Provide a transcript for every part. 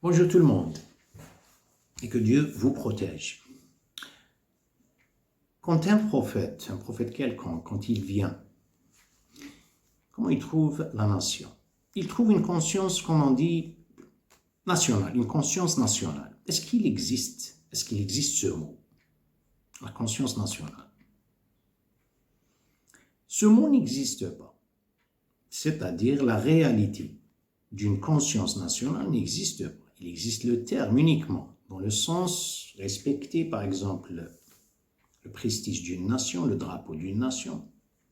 Bonjour tout le monde et que Dieu vous protège. Quand un prophète quelconque, quand il vient, comment il trouve la nation? Il trouve une conscience, comme on dit, nationale, une conscience nationale. Est-ce qu'il existe ce mot? La conscience nationale. Ce mot n'existe pas. C'est-à-dire la réalité d'une conscience nationale n'existe pas. Il existe le terme uniquement, dans le sens respecter, par exemple, le prestige d'une nation, le drapeau d'une nation,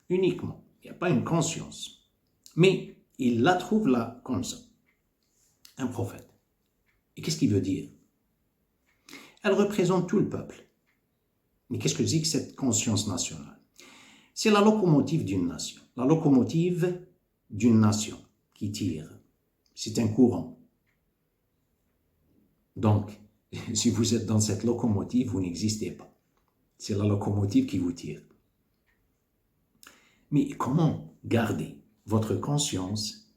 uniquement. Il n'y a pas une conscience. Mais il la trouve là, comme ça. Un prophète. Et qu'est-ce qu'il veut dire? Elle représente tout le peuple. Mais qu'est-ce que dit que cette conscience nationale? C'est la locomotive d'une nation. La locomotive d'une nation qui tire. C'est un courant. Donc, si vous êtes dans cette locomotive, vous n'existez pas. C'est la locomotive qui vous tire. Mais comment garder votre conscience?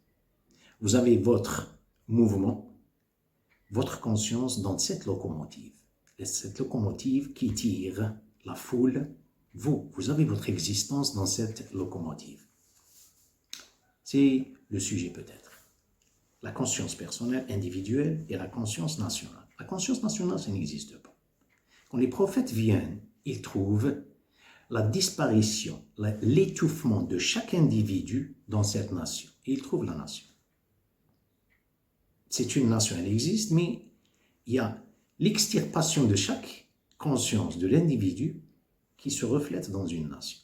Vous avez votre mouvement, votre conscience dans cette locomotive. Cette locomotive qui tire la foule, vous avez votre existence dans cette locomotive. C'est le sujet peut-être. La conscience personnelle, individuelle et la conscience nationale. La conscience nationale, ça n'existe pas. Quand les prophètes viennent, ils trouvent la disparition, l'étouffement de chaque individu dans cette nation. Et ils trouvent la nation. C'est une nation, elle existe, mais il y a l'extirpation de chaque conscience de l'individu qui se reflète dans une nation.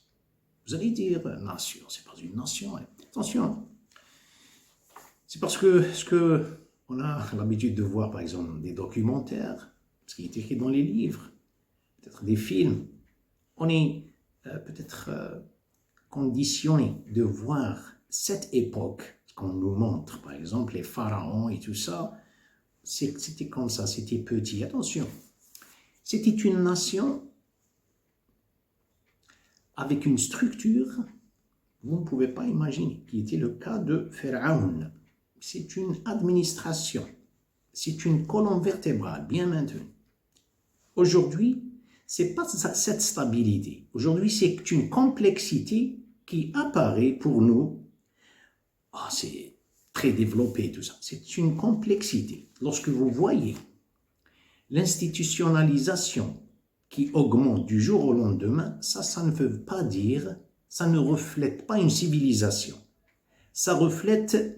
Vous allez dire, nation, c'est pas une nation. Attention, c'est parce que on a l'habitude de voir, par exemple, des documentaires, ce qui est écrit dans les livres, peut-être des films. On est peut-être conditionné de voir cette époque, ce qu'on nous montre, par exemple, les pharaons et tout ça, c'était comme ça, c'était petit. Attention, c'était une nation avec une structure, vous ne pouvez pas imaginer, qui était le cas de Pharaon. C'est une administration, c'est une colonne vertébrale bien maintenue. Aujourd'hui, ce n'est pas cette stabilité. Aujourd'hui, c'est une complexité qui apparaît pour nous. C'est très développé tout ça. C'est une complexité. Lorsque vous voyez l'institutionnalisation qui augmente du jour au lendemain, ça ne veut pas dire, ça ne reflète pas une civilisation. Ça reflète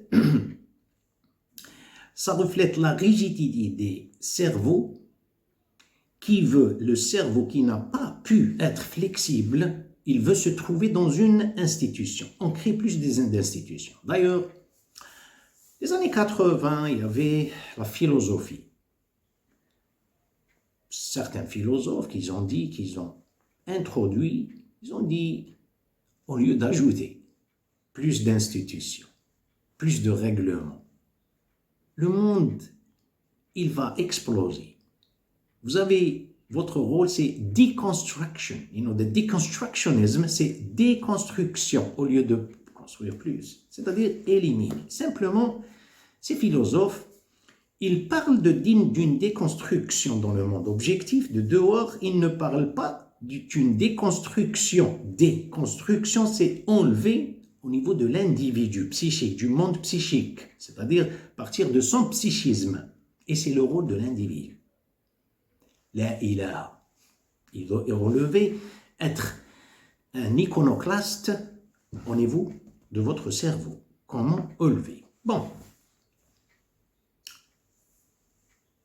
la rigidité des cerveaux le cerveau qui n'a pas pu être flexible, il veut se trouver dans une institution. On crée plus d'institutions. D'ailleurs, les années 80, il y avait la philosophie. Certains philosophes qui ont dit, qu'ils ont introduit, ils ont dit, au lieu d'ajouter plus d'institutions, plus de règlements, le monde, il va exploser. Vous avez, votre rôle, c'est deconstruction. The deconstructionism, c'est déconstruction au lieu de construire plus. C'est-à-dire éliminer. Simplement, ces philosophes, ils parlent d'une déconstruction dans le monde objectif. De dehors, ils ne parlent pas d'une déconstruction. Déconstruction, c'est enlever au niveau de l'individu psychique, du monde psychique. C'est-à-dire partir de son psychisme. Et c'est le rôle de l'individu. Là, il doit relever, être un iconoclaste au niveau de votre cerveau. Comment élever? Bon,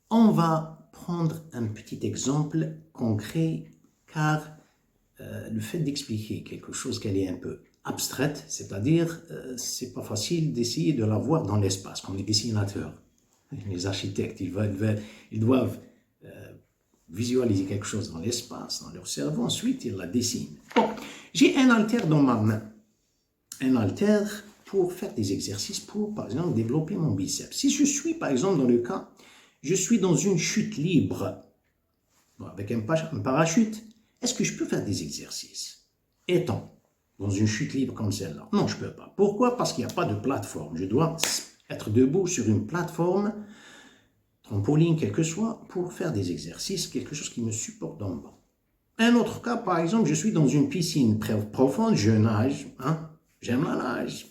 on va prendre un petit exemple concret, car le fait d'expliquer quelque chose qu'elle est un peu abstraite, c'est-à-dire, c'est pas facile d'essayer de la voir dans l'espace, comme les dessinateurs, les architectes, ils doivent visualiser quelque chose dans l'espace, dans leur cerveau, ensuite ils la dessinent. Bon, j'ai un haltère dans ma main. Un haltère pour faire des exercices pour, par exemple, développer mon biceps. Si je suis, par exemple, dans le cas, je suis dans une chute libre, avec un parachute, est-ce que je peux faire des exercices? Étant dans une chute libre comme celle-là? Non, je ne peux pas. Pourquoi? Parce qu'il n'y a pas de plateforme. Je dois être debout sur une plateforme trampoline, quel que soit, pour faire des exercices, quelque chose qui me supporte en bas. Un autre cas, par exemple, je suis dans une piscine profonde, je nage, hein, j'aime la nage.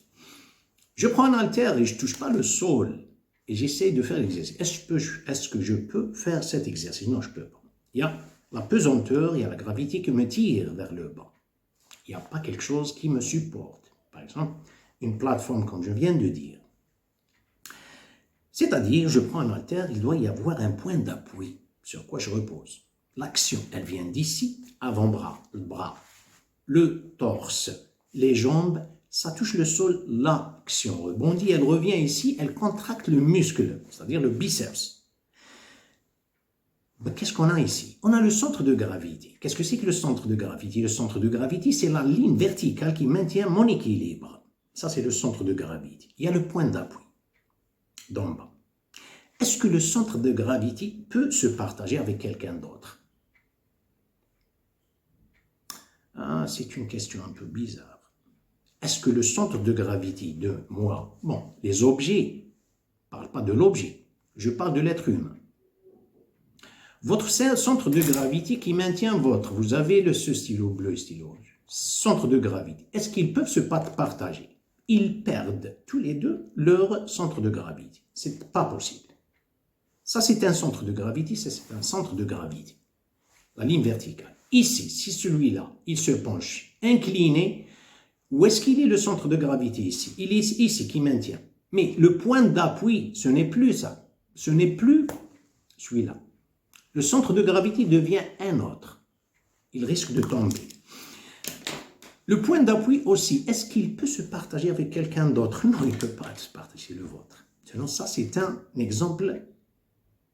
Je prends un haltère et je ne touche pas le sol et j'essaie de faire l'exercice. Est-ce que je peux faire cet exercice? Non, je ne peux pas. Il y a la pesanteur, il y a la gravité qui me tire vers le bas. Il n'y a pas quelque chose qui me supporte. Par exemple, une plateforme, comme je viens de dire. C'est-à-dire, je prends un haltère, il doit y avoir un point d'appui sur quoi je repose. L'action, elle vient d'ici, avant-bras, le bras, le torse, les jambes, ça touche le sol, l'action rebondit, elle revient ici, elle contracte le muscle, c'est-à-dire le biceps. Qu'est-ce qu'on a ici? On a le centre de gravité. Qu'est-ce que c'est que le centre de gravité? Le centre de gravité, c'est la ligne verticale qui maintient mon équilibre. Ça, c'est le centre de gravité. Il y a le point d'appui d'en bas. Est-ce que le centre de gravité peut se partager avec quelqu'un d'autre? Ah, c'est une question un peu bizarre. Est-ce que le centre de gravité de moi, bon, les objets, je ne parle pas de l'objet, je parle de l'être humain. Votre centre de gravité qui maintient votre, vous avez ce stylo bleu, stylo rouge, centre de gravité, est-ce qu'ils peuvent se partager? Ils perdent tous les deux leur centre de gravité. C'est pas possible. Ça, c'est un centre de gravité, ça, c'est un centre de gravité. La ligne verticale. Ici, si celui-là, il se penche incliné, où est-ce qu'il est le centre de gravité ici? Il est ici qui maintient. Mais le point d'appui, ce n'est plus ça. Ce n'est plus celui-là. Le centre de gravité devient un autre. Il risque de tomber. Le point d'appui aussi, est-ce qu'il peut se partager avec quelqu'un d'autre? Non, il ne peut pas se partager le vôtre. Sinon, ça, c'est un exemple.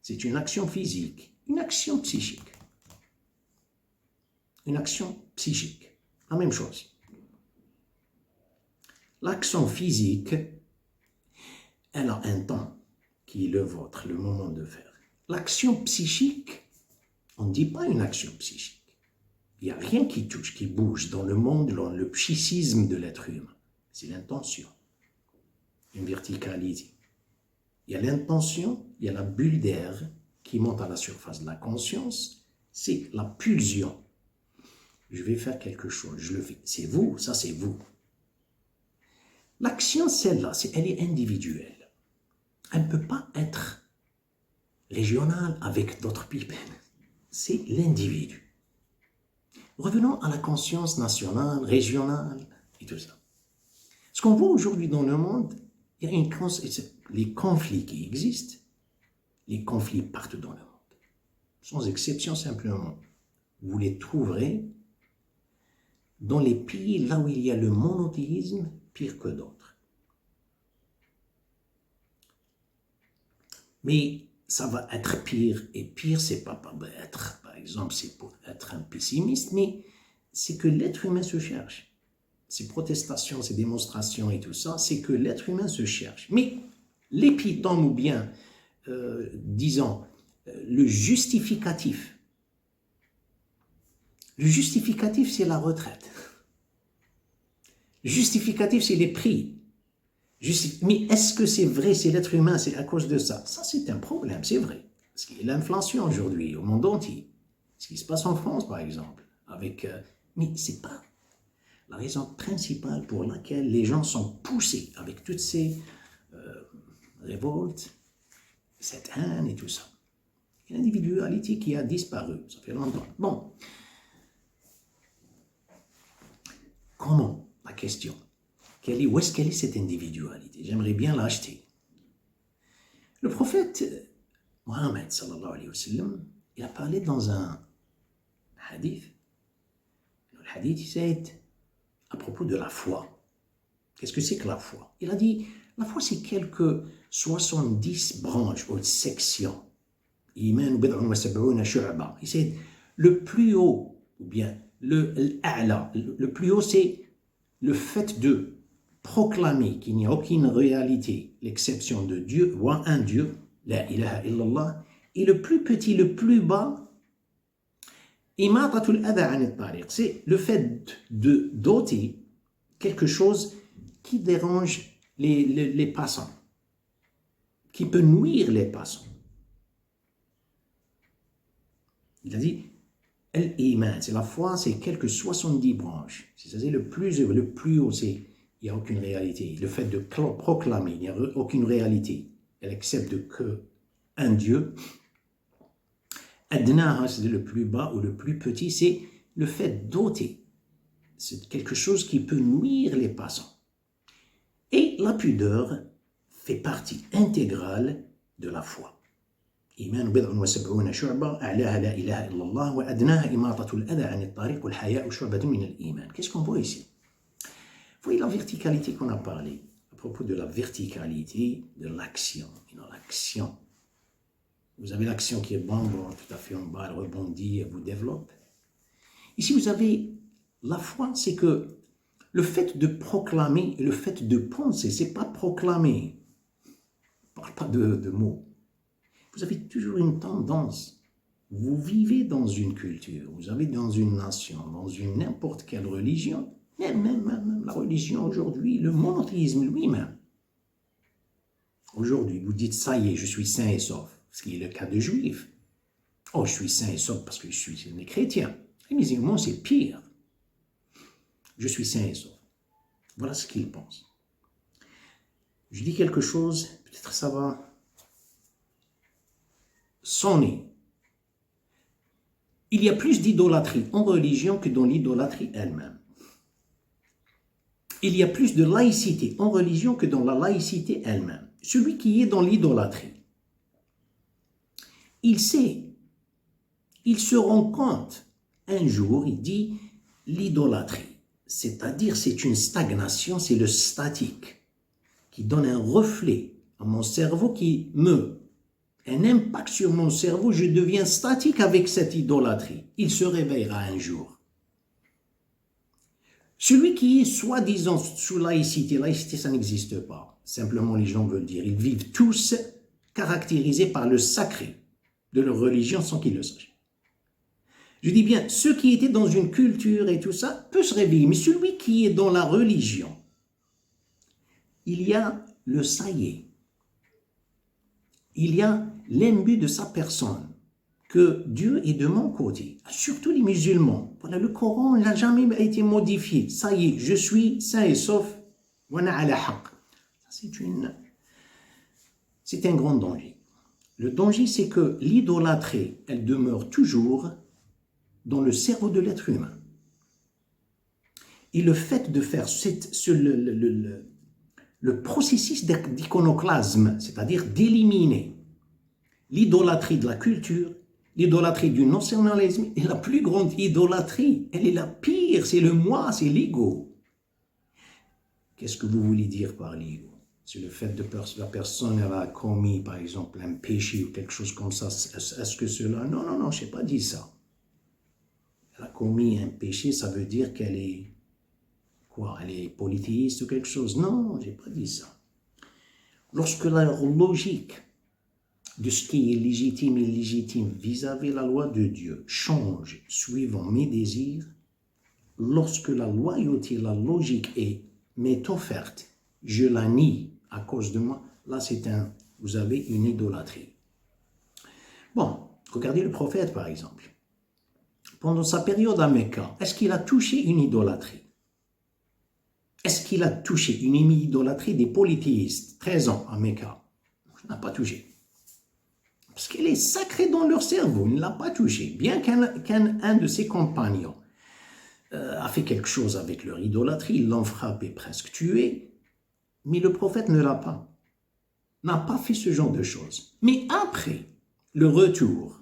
C'est une action physique, une action psychique. Une action psychique. La même chose. L'action physique, elle a un temps qui est le vôtre, le moment de faire. L'action psychique, on ne dit pas une action psychique. Il n'y a rien qui touche, qui bouge dans le monde, dans le psychisme de l'être humain. C'est l'intention, une verticalité. Il y a l'intention, il y a la bulle d'air qui monte à la surface de la conscience, c'est la pulsion. Je vais faire quelque chose, je le fais. C'est vous, ça c'est vous. L'action, celle-là, elle est individuelle. Elle ne peut pas être régionale avec d'autres people. C'est l'individu. Revenons à la conscience nationale, régionale et tout ça. Ce qu'on voit aujourd'hui dans le monde, il y a les conflits qui existent, les conflits partout dans le monde, sans exception simplement. Vous les trouverez dans les pays là où il y a le monothéisme pire que d'autres. Mais ça va être pire, et pire, c'est pas être, par exemple, c'est pour être un pessimiste, mais c'est que l'être humain se cherche. Ces protestations, ces démonstrations et tout ça, c'est que l'être humain se cherche. Mais l'épitome ou bien, disons, le justificatif, c'est la retraite. Le justificatif, c'est les prix. Mais est-ce que c'est vrai, c'est l'être humain, c'est à cause de ça? Ça, c'est un problème, c'est vrai. Parce qu'il y a l'inflation aujourd'hui au monde entier. Ce qui se passe en France, par exemple. Mais ce n'est pas la raison principale pour laquelle les gens sont poussés avec toutes ces révoltes, cette haine et tout ça. L'individualité qui a disparu, ça fait longtemps. Bon. Comment? La question. Où est-ce qu'elle est cette individualité? J'aimerais bien l'acheter. Le prophète Mohammed, sallallahu alayhi wa sallam, il a parlé dans un hadith. Le hadith, c'est à propos de la foi. Qu'est-ce que c'est que la foi? Il a dit, la foi, c'est quelques 70 branches ou sections. Iman bid'un wa sab'una shu'ba. C'est le plus haut, ou bien le plus haut, c'est le fait de proclamer qu'il n'y a aucune réalité, l'exception de Dieu, ou un Dieu, la ilaha illallah, et le plus petit, le plus bas, imatatul adha anit tariq, c'est le fait de doter quelque chose qui dérange les passants, qui peut nuire les passants. Il a dit, Al-Iman, c'est la foi, c'est quelques 70 branches. C'est-à-dire le plus haut, c'est, il n'y a aucune réalité. Le fait de proclamer, il n'y a aucune réalité. Elle accepte que un Dieu. Adna, c'est le plus bas ou le plus petit, c'est le fait d'ôter. C'est quelque chose qui peut nuire les passants. Et la pudeur fait partie intégrale de la foi. إيمان بضع وسبعون شعبة أعلاها لا إله إلا الله وأدناها إماطة الأذى عن الطريق والحياء شعبة من الإيمان. Qu'est-ce qu'on voit ici? Vous voyez la verticalité qu'on a parlé à propos de la verticalité de l'action. L'action. Vous avez l'action qui est bon, tout à fait en bas, elle rebondit, elle vous développe. Ici, vous avez la foi, c'est que le fait de proclamer et le fait de penser, c'est pas proclamer. On ne parle pas de mots. Vous avez toujours une tendance. Vous vivez dans une culture, vous avez dans une nation, dans une n'importe quelle religion, même la religion aujourd'hui, le monothéisme lui-même. Aujourd'hui, vous dites, ça y est, je suis sain et sauf, ce qui est le cas de juifs. Oh, je suis sain et sauf parce que je suis né chrétien. Les musulmans, c'est pire. Je suis sain et sauf. Voilà ce qu'ils pensent. Je dis quelque chose, peut-être ça va sonner. Il y a plus d'idolâtrie en religion que dans l'idolâtrie elle-même. Il y a plus de laïcité en religion que dans la laïcité elle-même. Celui qui est dans l'idolâtrie, il sait, il se rend compte, un jour, il dit l'idolâtrie, c'est-à-dire c'est une stagnation, c'est le statique qui donne un reflet à mon cerveau qui un impact sur mon cerveau, je deviens statique avec cette idolâtrie. Il se réveillera un jour. Celui qui est soi-disant sous laïcité ça n'existe pas. Simplement les gens veulent dire, ils vivent tous caractérisés par le sacré de leur religion sans qu'ils le sachent. Je dis bien, ceux qui étaient dans une culture et tout ça, peuvent se réveiller. Mais celui qui est dans la religion, il y a le ça y est. Il y a l'imbu de sa personne, que Dieu est de mon côté, surtout les musulmans. Voilà, le Coran n'a jamais été modifié. Ça y est, je suis sain et sauf. C'est un grand danger. Le danger, c'est que l'idolâtrie, elle demeure toujours dans le cerveau de l'être humain. Et le fait de faire le processus d'iconoclasme, c'est-à-dire d'éliminer l'idolâtrie de la culture, l'idolâtrie du nationalisme, et la plus grande idolâtrie, elle est la pire, c'est le moi, c'est l'ego. Qu'est-ce que vous voulez dire par l'ego? C'est le fait de la personne elle a commis, par exemple, un péché ou quelque chose comme ça. Est-ce que cela... Non, je n'ai pas dit ça. Elle a commis un péché, ça veut dire qu'elle est... Quoi? Elle est polythéiste ou quelque chose? Non, je n'ai pas dit ça. Lorsque la logique de ce qui est légitime et illégitime vis-à-vis la loi de Dieu change suivant mes désirs, lorsque la loyauté, la logique m'est offerte, je la nie à cause de moi, là vous avez une idolâtrie. Bon, regardez le prophète par exemple. Pendant sa période à Mecca, est-ce qu'il a touché une idolâtrie? Est-ce qu'il a touché une idolâtrie des polythéistes, 13 ans à Mecca? Il n'a pas touché. Parce qu'elle est sacrée dans leur cerveau, il ne l'a pas touché. Bien qu'un de ses compagnons a fait quelque chose avec leur idolâtrie, ils l'ont frappé, presque tué, mais le prophète ne l'a pas. N'a pas fait ce genre de choses. Mais après le retour,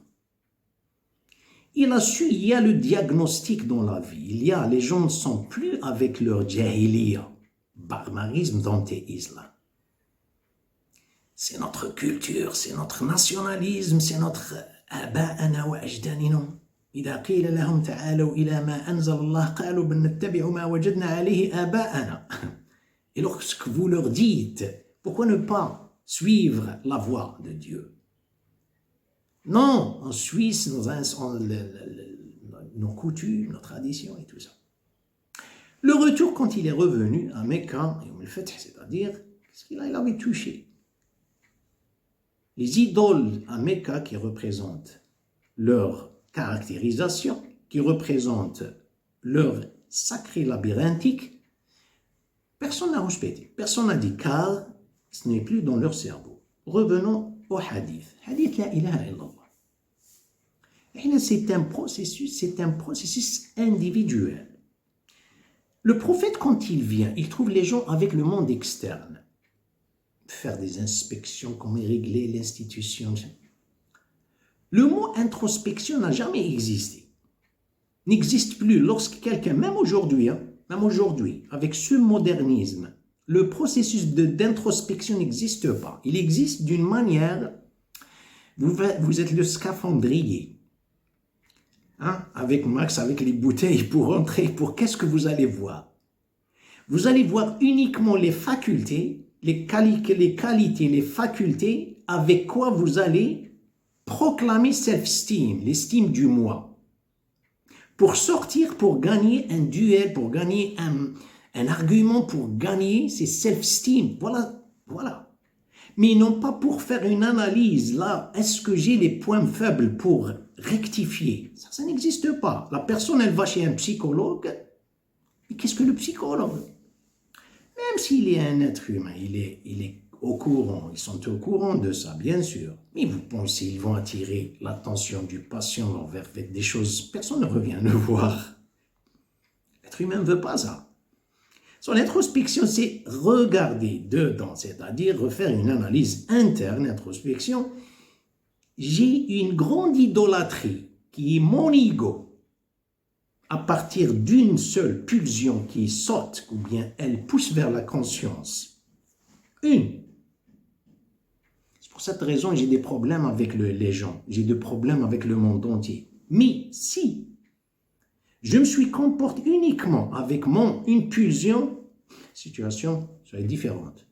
il a su, il y a le diagnostic dans la vie. Les gens ne sont plus avec leur jahiliya, barbarisme d'anthéisme. C'est notre culture, c'est notre nationalisme, c'est notre aba'ana wa ajdanina. إذا قيل لهم تعالوا إلى ما أنزل الله قالوا بل نتبع ما وجدنا عليه آباءنا. Et lorsque vous leur dites, pourquoi ne pas suivre la voie de Dieu? Non, on suit nos coutumes, nos traditions et tout ça. Le retour, quand il est revenu à Mecca, c'est-à-dire, qu'est-ce qu'il avait touché? Les idoles à Mecca qui représentent leur caractérisation qui représente l'œuvre sacrée labyrinthique, personne n'a respecté, personne n'a dit car ce n'est plus dans leur cerveau. Revenons au hadith. Hadith la ilaha illallah. C'est un processus individuel. Le prophète, quand il vient, il trouve les gens avec le monde externe. Faire des inspections, comment régler l'institution. Le mot introspection n'a jamais existé. N'existe plus lorsque quelqu'un, même aujourd'hui, avec ce modernisme, le processus d'introspection n'existe pas. Il existe d'une manière, vous êtes le scaphandrier. Avec Max, avec les bouteilles pour rentrer, qu'est-ce que vous allez voir? Vous allez voir uniquement les facultés, les qualités, les facultés, avec quoi vous allez proclamer self-esteem, l'estime du moi. Pour sortir, pour gagner un duel, pour gagner un argument, pour gagner, c'est self-esteem. Voilà. Mais non pas pour faire une analyse, là, est-ce que j'ai les points faibles pour rectifier? Ça n'existe pas. La personne, elle va chez un psychologue. Et qu'est-ce que le psychologue? Même s'il est un être humain, il est au courant, ils sont au courant de ça, bien sûr. Mais vous pensez, ils vont attirer l'attention du patient envers des choses, personne ne revient le voir. L'être humain ne veut pas ça. Son introspection, c'est regarder dedans, c'est-à-dire refaire une analyse interne, introspection. J'ai une grande idolâtrie qui est mon ego. À partir d'une seule pulsion qui saute ou bien elle pousse vers la conscience. C'est pour cette raison que j'ai des problèmes avec les gens. J'ai des problèmes avec le monde entier. Mais si je me suis comporté uniquement avec une pulsion, la situation serait différente.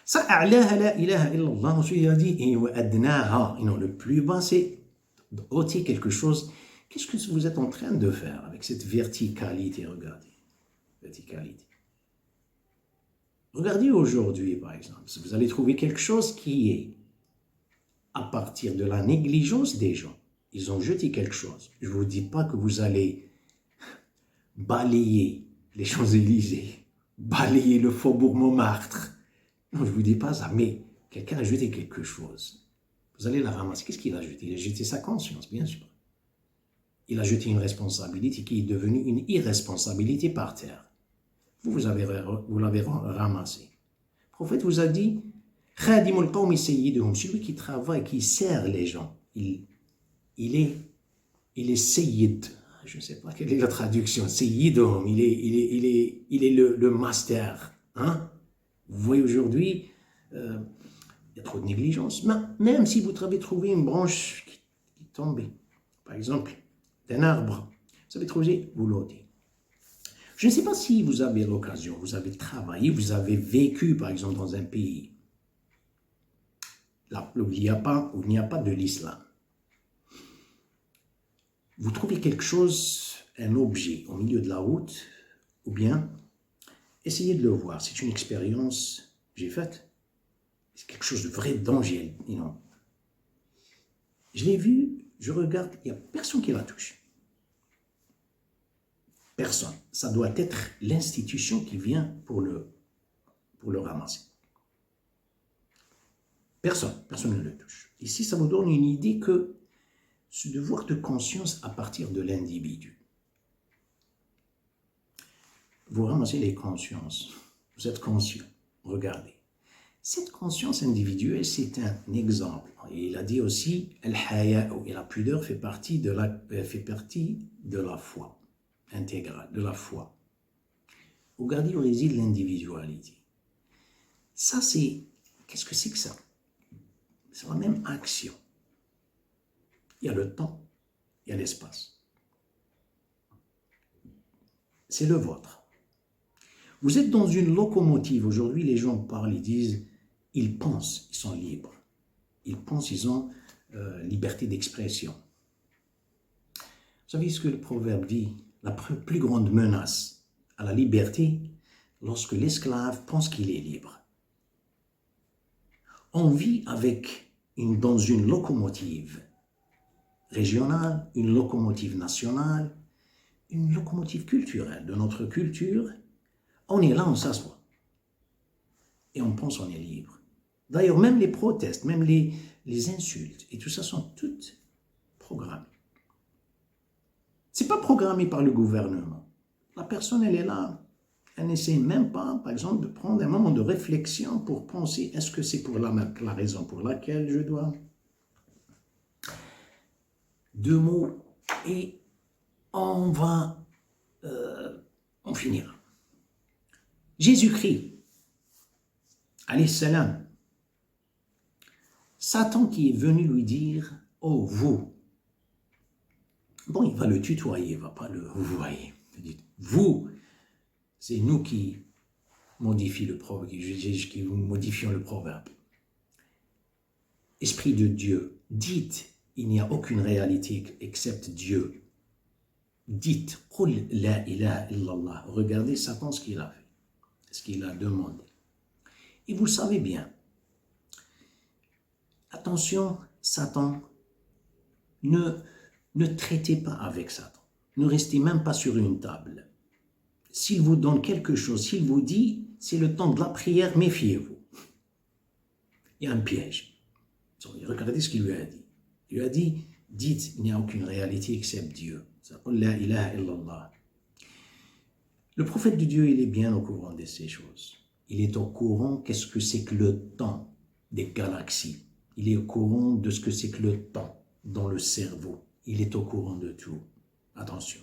Ça, la ilaha illallah, ensuite il a dit, le plus bas, c'est ôter quelque chose. Qu'est-ce que vous êtes en train de faire avec cette verticalité? Regardez, verticalité. Regardez aujourd'hui, par exemple, si vous allez trouver quelque chose qui est à partir de la négligence des gens. Ils ont jeté quelque chose. Je ne vous dis pas que vous allez balayer les Champs-Élysées, balayer le faubourg Montmartre. Non, je ne vous dis pas ça, mais quelqu'un a jeté quelque chose. Vous allez la ramasser. Qu'est-ce qu'il a jeté? Il a jeté sa conscience, bien sûr. Il a jeté une responsabilité qui est devenue une irresponsabilité par terre. Vous l'avez ramassé. Le prophète vous a dit, Khadimul qawmi sayyiduhum, celui qui travaille, qui sert les gens, il est sayyid. Je ne sais pas quelle est la traduction. Sayyiduhum, il est le master. Vous voyez aujourd'hui, il y a trop de négligence. Même si vous avez trouvé une branche qui est tombée, par exemple, d'un arbre, vous avez trouvé, vous l'ôtez. Je ne sais pas si vous avez l'occasion, vous avez travaillé, vous avez vécu, par exemple, dans un pays là où il n'y a pas de l'islam. Vous trouvez quelque chose, un objet au milieu de la route, ou bien essayez de le voir. C'est une expérience que j'ai faite. C'est quelque chose de vrai danger. Je l'ai vu, je regarde, il n'y a personne qui la touche. Personne. Ça doit être l'institution qui vient pour le ramasser. Personne ne le touche. Ici, ça vous donne une idée que ce devoir de conscience à partir de l'individu. Vous ramassez les consciences. Vous êtes conscient. Regardez. Cette conscience individuelle, c'est un exemple. Et il a dit aussi, et la pudeur fait partie de la foi intégrale, de la foi. Regardez où réside l'individualité. Ça, qu'est-ce que c'est que ça? C'est la même action. Il y a le temps, il y a l'espace. C'est le vôtre. Vous êtes dans une locomotive. Aujourd'hui, les gens parlent, ils disent, ils pensent, ils sont libres. Ils pensent, ils ont liberté d'expression. Vous savez ce que le proverbe dit? La plus grande menace à la liberté, lorsque l'esclave pense qu'il est libre. On vit dans une locomotive. régionale, une locomotive nationale, une locomotive culturelle de notre culture. On est là, on s'assoit. Et on pense qu'on est libre. D'ailleurs, même les protestes, même les insultes, et tout ça sont toutes programmées. Ce n'est pas programmé par le gouvernement. La personne, elle est là. Elle n'essaie même pas, par exemple, de prendre un moment de réflexion pour penser, est-ce que c'est pour la raison pour laquelle je dois... 2 mots et on finira. Jésus-Christ, alayhi salam, Satan qui est venu lui dire, oh vous, bon il va le tutoyer, il ne va pas le vous voyez, il dit, vous, c'est nous qui modifions le proverbe, qui modifions le proverbe. Esprit de Dieu, dites, il n'y a aucune réalité excepte Dieu. Dites, Qul la ilaha illallah. Regardez Satan ce qu'il a fait, ce qu'il a demandé. Et vous savez bien, attention, Satan, ne traitez pas avec Satan. Ne restez même pas sur une table. S'il vous donne quelque chose, s'il vous dit, c'est le temps de la prière, méfiez-vous. Il y a un piège. Regardez ce qu'il lui a dit. Il lui a dit, dites, il n'y a aucune réalité excepte Dieu. La ilaha illallah. Le prophète de Dieu, il est bien au courant de ces choses. Il est au courant qu'est-ce que c'est que le temps des galaxies. Il est au courant de ce que c'est que le temps dans le cerveau. Il est au courant de tout. Attention.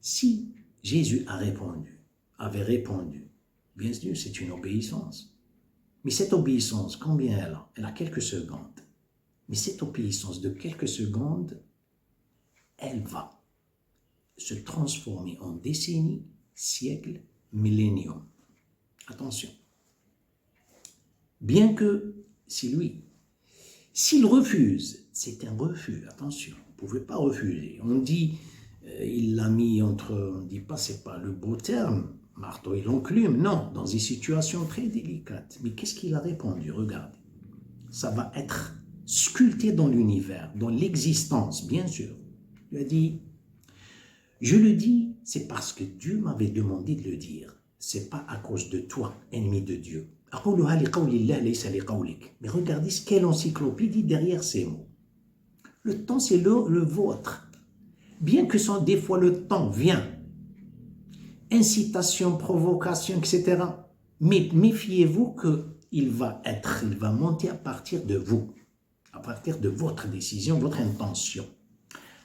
Si Jésus avait répondu, bien sûr, c'est une obéissance. Mais cette obéissance, combien elle a? Elle a quelques secondes. Mais cette obéissance de quelques secondes, elle va se transformer en décennies, siècles, milléniums. Attention. Bien que, s'il refuse, c'est un refus, attention, vous ne pouvez pas refuser. On dit, il l'a mis entre, on ne dit pas, c'est pas le beau terme, marteau et l'enclume, non, dans une situation très délicate. Mais qu'est-ce qu'il a répondu? Regardez, ça va être sculpté dans l'univers, dans l'existence, bien sûr. Il a dit, je le dis, c'est parce que Dieu m'avait demandé de le dire. C'est pas à cause de toi, ennemi de Dieu. Mais regardez ce qu'est l'encyclopédie derrière ces mots. Le temps, c'est le vôtre. Bien que des fois le temps vient, incitation, provocation, etc. Mais méfiez-vous qu'il va monter à partir de vous, à partir de votre décision, votre intention.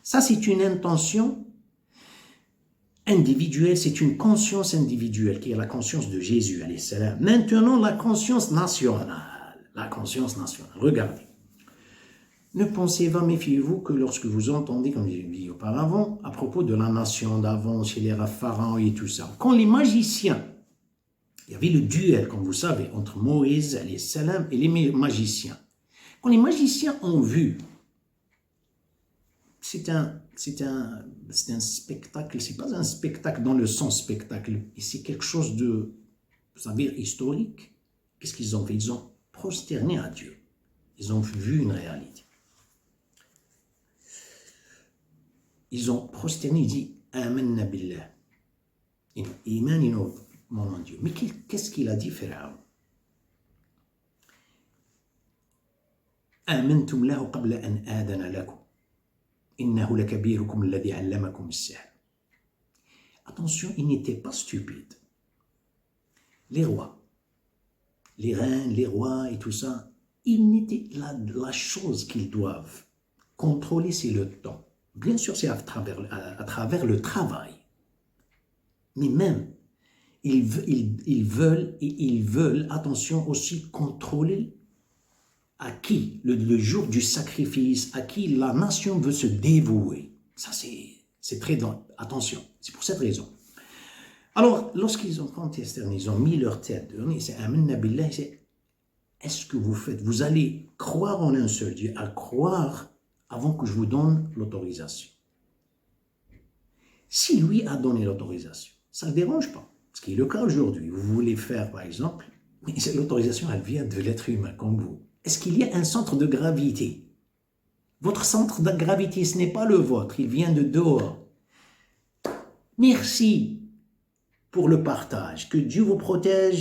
Ça, c'est une intention individuelle, c'est une conscience individuelle qui est la conscience de Jésus, alayhi salam. Maintenant, la conscience nationale. La conscience nationale. Regardez. Ne pensez pas, méfiez-vous que lorsque vous entendez, comme j'ai dit auparavant, à propos de la nation d'avant, chez les pharaons et tout ça, quand les magiciens, il y avait le duel, comme vous savez, entre Moïse, alayhi salam, et les magiciens. Quand les magiciens ont vu, c'est un spectacle, c'est pas un spectacle dans le sens spectacle, c'est quelque chose de, vous savez, historique. Qu'est-ce qu'ils ont fait? Ils ont prosterné à Dieu. Ils ont vu une réalité. Ils ont prosterné, ils disent Amanna billah. Iman, mon Dieu. Mais qu'est-ce qu'il a dit, Pharaon? Amantum lahu qabla an adana lakum. Innahu lakabirukum alladhi allamakum as-sihr. Attention, ils n'étaient pas stupides. Les rois, les reines, les rois et tout ça, la chose qu'ils doivent contrôler, c'est le temps. Bien sûr, c'est à travers le travail. Mais même, ils veulent, attention aussi, contrôler à qui, le jour du sacrifice, à qui la nation veut se dévouer. Ça, c'est très... Attention, c'est pour cette raison. Alors, lorsqu'ils ont contesté, ils ont mis leur tête, c'est Amanna billah, c'est est-ce que vous allez croire en un seul Dieu, à croire avant que je vous donne l'autorisation. Si lui a donné l'autorisation, ça ne dérange pas. Ce qui est le cas aujourd'hui. Vous voulez faire, par exemple, mais l'autorisation, elle vient de l'être humain, comme vous. Est-ce qu'il y a un centre de gravité? Votre centre de gravité, ce n'est pas le vôtre, il vient de dehors. Merci pour le partage. Que Dieu vous protège.